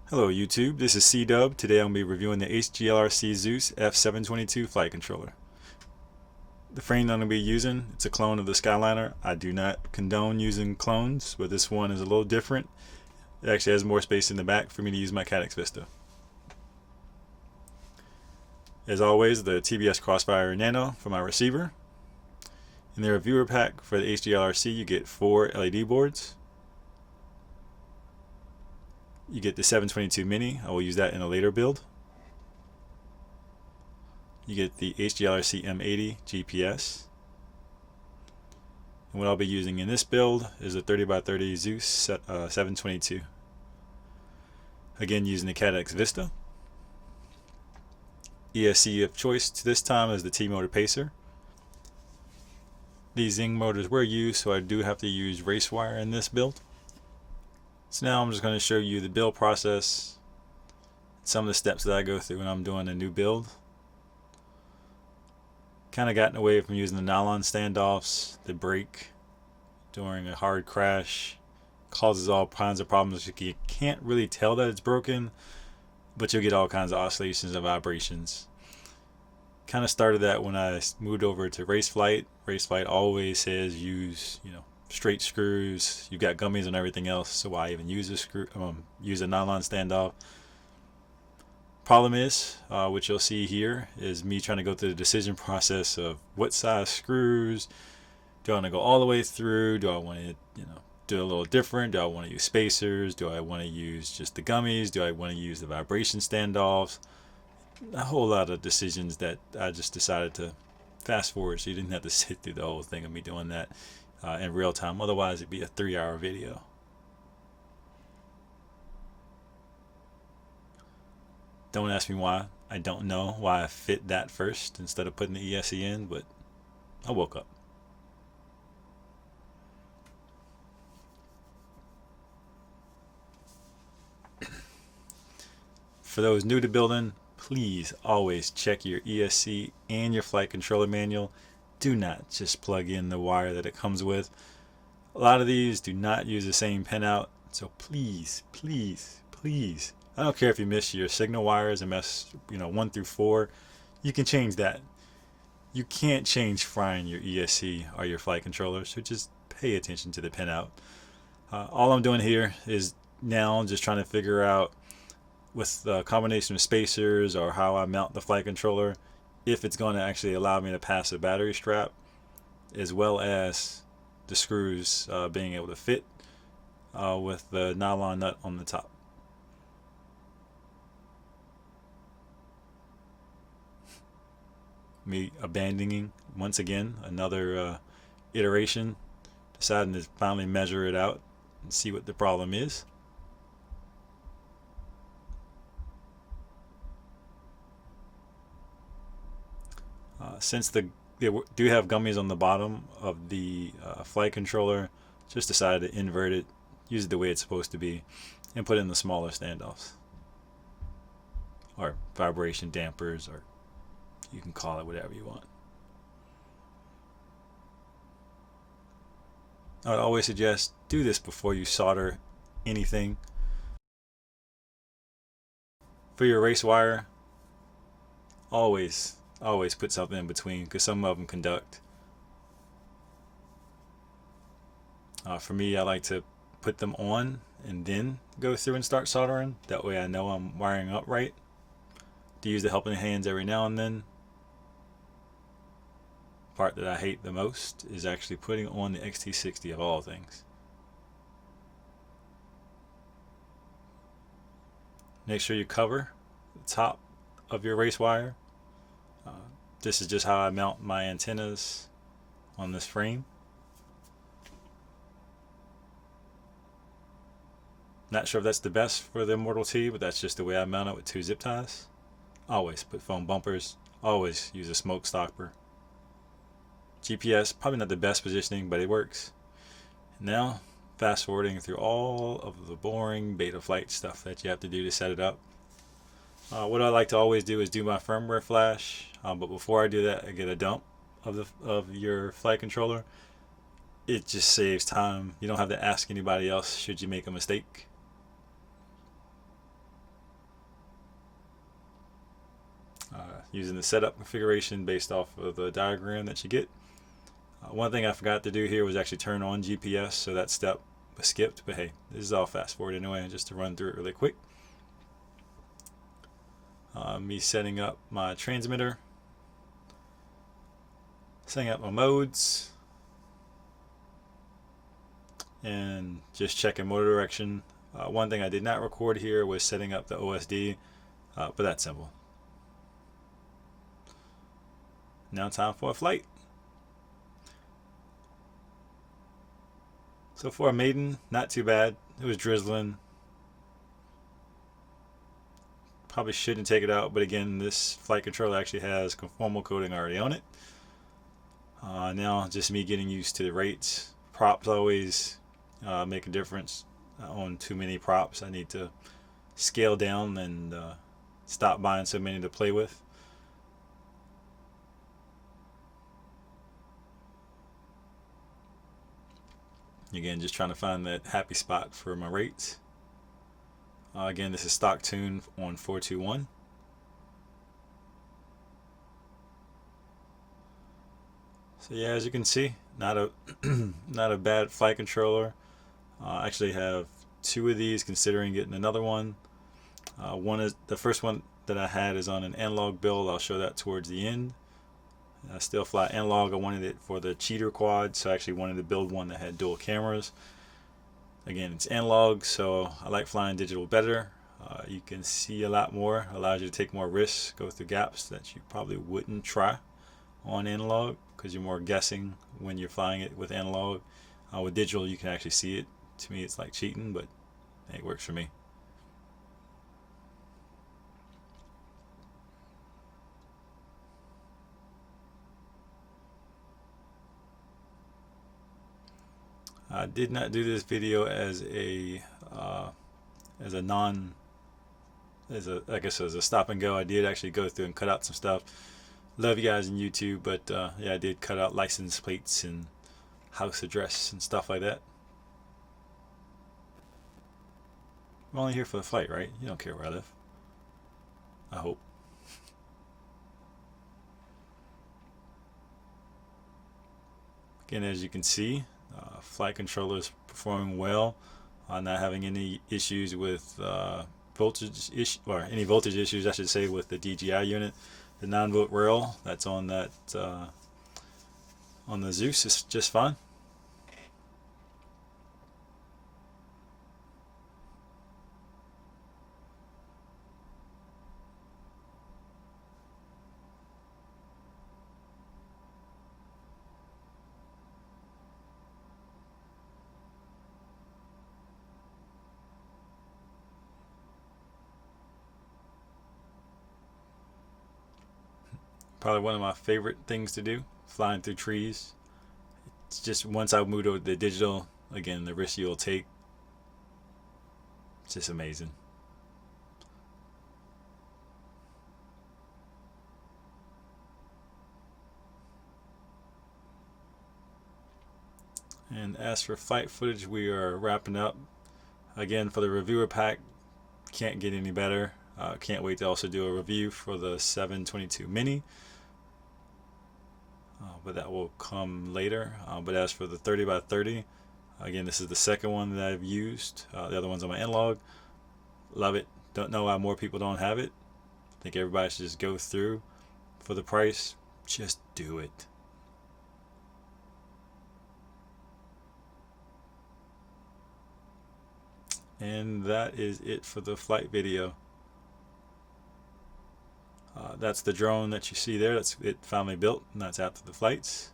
Hello YouTube, this is C-Dub. Today I'm going to be reviewing the HGLRC Zeus F722 flight controller. The frame that I'm going to be using, it's a clone of the Skyliner. I do not condone using clones, but this one is a little different. It actually has more space in the back for me to use my Caddx Vista. As always, the TBS Crossfire Nano for my receiver. In the reviewer pack for the HGLRC, you get 4 LED boards. You get the 722 Mini. I will use that in a later build. You get the HGLRC M80 GPS. And what I'll be using in this build is a 30x30 Zeus 722. Again, using the Caddx Vista. ESC of choice this time is the T-Motor Pacer. These Zing motors were used, so I do have to use race wire in this build. So now I'm just going to show you the build process, some of the steps that I go through when I'm doing a new build. Kind of gotten away from using the nylon standoffs. They break during a hard crash, causes all kinds of problems. You can't really tell that it's broken, but you'll get all kinds of oscillations and vibrations. Kind of started that when I moved over to race flight. Race flight always says use, straight screws. You've got gummies and everything else, so why even use a nylon standoff? Problem is, what you'll see here is me trying to go through the decision process of what size screws. Do I want to go all the way through? Do I want to, do a little different? Do I want to use spacers? Do I want to use just the gummies? Do I want to use the vibration standoffs? A whole lot of decisions that I just decided to fast forward, so you didn't have to sit through the whole thing of me doing that in real time. Otherwise, it'd be a 3-hour video. Don't ask me why. I don't know why I fit that first instead of putting the ESC in, but I woke up. For those new to building, please always check your ESC and your flight controller manual. Do not just plug in the wire that it comes with. A lot of these do not use the same pinout, so please, please, please. I don't care if you miss your signal wires and mess, 1 through 4. You can change that. You can't change frying your ESC or your flight controller, so just pay attention to the pinout. All I'm doing here is now just trying to figure out with the combination of spacers or how I mount the flight controller, if it's going to actually allow me to pass a battery strap, as well as the screws being able to fit with the nylon nut on the top. Me abandoning once again another iteration, deciding to finally measure it out and see what the problem is. Since they do have gummies on the bottom of the flight controller, just decided to invert it, use it the way it's supposed to be, and put in the smaller standoffs or vibration dampers, or you can call it whatever you want. I would always suggest do this before you solder anything. For your race wire, always put something in between, because some of them conduct. For me, I like to put them on and then go through and start soldering. That way I know I'm wiring up right. To use the helping hands every now and then. Part that I hate the most is actually putting on the XT60 of all things. Make sure you cover the top of your race wire. This is just how I mount my antennas on this frame. Not sure if that's the best for the Immortal T, but that's just the way I mount it with 2 zip ties. Always put foam bumpers. Always use a smoke stopper. GPS, probably not the best positioning, but it works. Now, fast forwarding through all of the boring beta flight stuff that you have to do to set it up. What I like to always do is do my firmware flash, but before I do that, I get a dump of your flight controller. It just saves time. You don't have to ask anybody else should you make a mistake. using the setup configuration based off of the diagram that you get. One thing I forgot to do here was actually turn on GPS, so that step was skipped, but hey, this is all fast forward anyway, just to run through it really quick. Me setting up my transmitter, setting up my modes, and just checking motor direction. One thing I did not record here was setting up the OSD, but that's simple. Now time for a flight. So for a maiden, not too bad. It was drizzling. Probably shouldn't take it out, but again, this flight controller actually has conformal coating already on it. Now just me getting used to the rates. Props always make a difference. I own too many props. I need to scale down and stop buying so many to play with. Again, just trying to find that happy spot for my rates. Again, this is stock tune on 421. So yeah, as you can see, not a not a bad flight controller. I actually have two of these, considering getting another one. One is the first one that I had is on an analog build. I'll show that towards the end. I still fly analog. I wanted it for the cheater quad, so I actually wanted to build one that had dual cameras. Again, it's analog, so I like flying digital better. You can see a lot more, allows you to take more risks, go through gaps that you probably wouldn't try on analog, because you're more guessing when you're flying it with analog. With digital, you can actually see it. To me, it's like cheating, but it works for me. I did not do this video as a I guess as a stop and go. I did actually go through and cut out some stuff. Love you guys in YouTube, but yeah, I did cut out license plates and house address and stuff like that. I'm only here for the flight, right? You don't care where I live. I hope. Again, as you can see, flight controller is performing well, not having any issues with voltage issues, I should say, with the DJI unit. The 9-volt rail that's on that on the Zeus is just fine. Probably one of my favorite things to do, flying through trees. It's just once I moved over to the digital, again, the risk you'll take, it's just amazing. And as for flight footage, we are wrapping up. Again, for the reviewer pack, can't get any better. Can't wait to also do a review for the 722 mini. But that will come later. But as for the 30x30, again, this is the second one that I've used. The other one's on my analog. Love it. Don't know why more people don't have it. I think everybody should just go through. For the price, just do it. And that is it for the flight video. That's the drone that you see there. That's it finally built, and that's after the flights.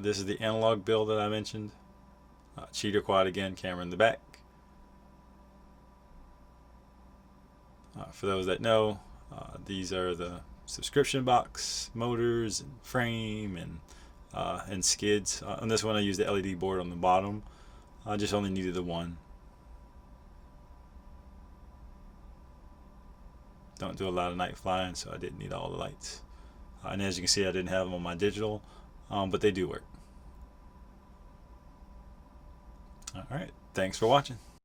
This is the analog build that I mentioned. Cheater quad again, camera in the back. For those that know, these are the subscription box, motors, and frame, and skids. On this one I used the LED board on the bottom. I just only needed the one. don't do a lot of night flying, so I didn't need all the lights. And as you can see, I didn't have them on my digital, but they do work. Alright, thanks for watching.